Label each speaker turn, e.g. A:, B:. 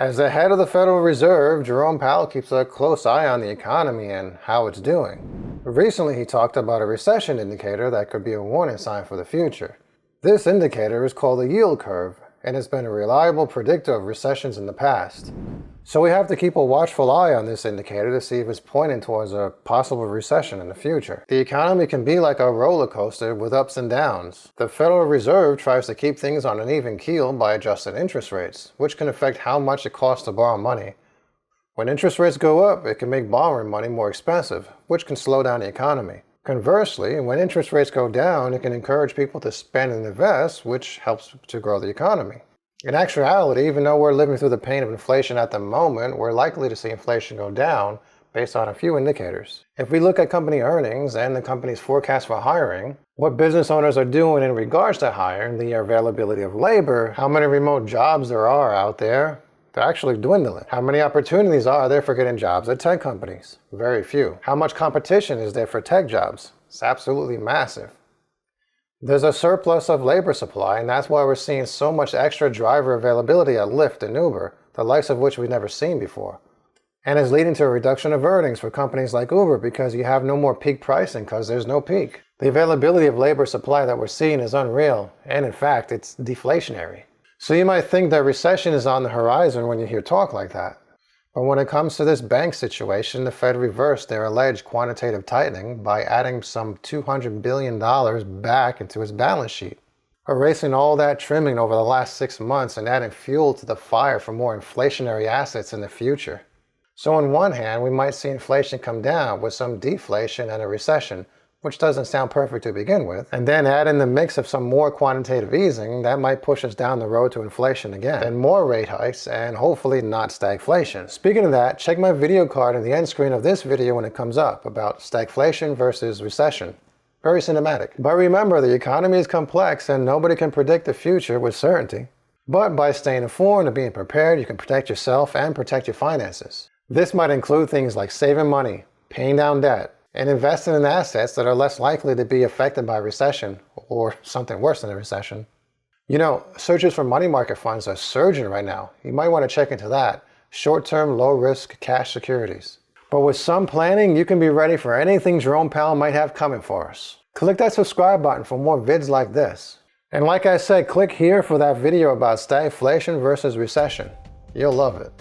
A: As the head of the Federal Reserve, Jerome Powell keeps a close eye on the economy and how it's doing. Recently, he talked about a recession indicator that could be a warning sign for the future. This indicator is called the yield curve, and it's been a reliable predictor of recessions in the past. So we have to keep a watchful eye on this indicator to see if it's pointing towards a possible recession in the future. The economy can be like a roller coaster with ups and downs. The Federal Reserve tries to keep things on an even keel by adjusting interest rates, which can affect how much it costs to borrow money. When interest rates go up, it can make borrowing money more expensive, which can slow down the economy. Conversely, when interest rates go down, it can encourage people to spend and invest, which helps to grow the economy. In actuality, even though we're living through the pain of inflation at the moment, we're likely to see inflation go down based on a few indicators. If we look at company earnings and the company's forecast for hiring, what business owners are doing in regards to hiring, the availability of labor, how many remote jobs there are out there, they're actually dwindling. How many opportunities are there for getting jobs at tech companies? Very few. How much competition is there for tech jobs? It's absolutely massive. There's a surplus of labor supply, and that's why we're seeing so much extra driver availability at Lyft and Uber, the likes of which we've never seen before. And it's leading to a reduction of earnings for companies like Uber because you have no more peak pricing because there's no peak. The availability of labor supply that we're seeing is unreal, and in fact, it's deflationary. So you might think that recession is on the horizon when you hear talk like that. But when it comes to this bank situation, the Fed reversed their alleged quantitative tightening by adding some $200 billion back into its balance sheet, erasing all that trimming over the last 6 months and adding fuel to the fire for more inflationary assets in the future. So on one hand, we might see inflation come down with some deflation and a recession, which doesn't sound perfect to begin with, and then add in the mix of some more quantitative easing that might push us down the road to inflation again, and more rate hikes, and hopefully not stagflation. Speaking of that, check my video card in the end screen of this video when it comes up about stagflation versus recession. Very cinematic. But remember, the economy is complex and nobody can predict the future with certainty. But by staying informed and being prepared, you can protect yourself and protect your finances. This might include things like saving money, paying down debt, and investing in assets that are less likely to be affected by a recession or something worse than a recession. You know, searches for money market funds are surging right now. You might want to check into that. Short-term, low-risk cash securities. But with some planning, you can be ready for anything Jerome Powell might have coming for us. Click that subscribe button for more vids like this. And like I said, click here for that video about stagflation versus recession. You'll love it.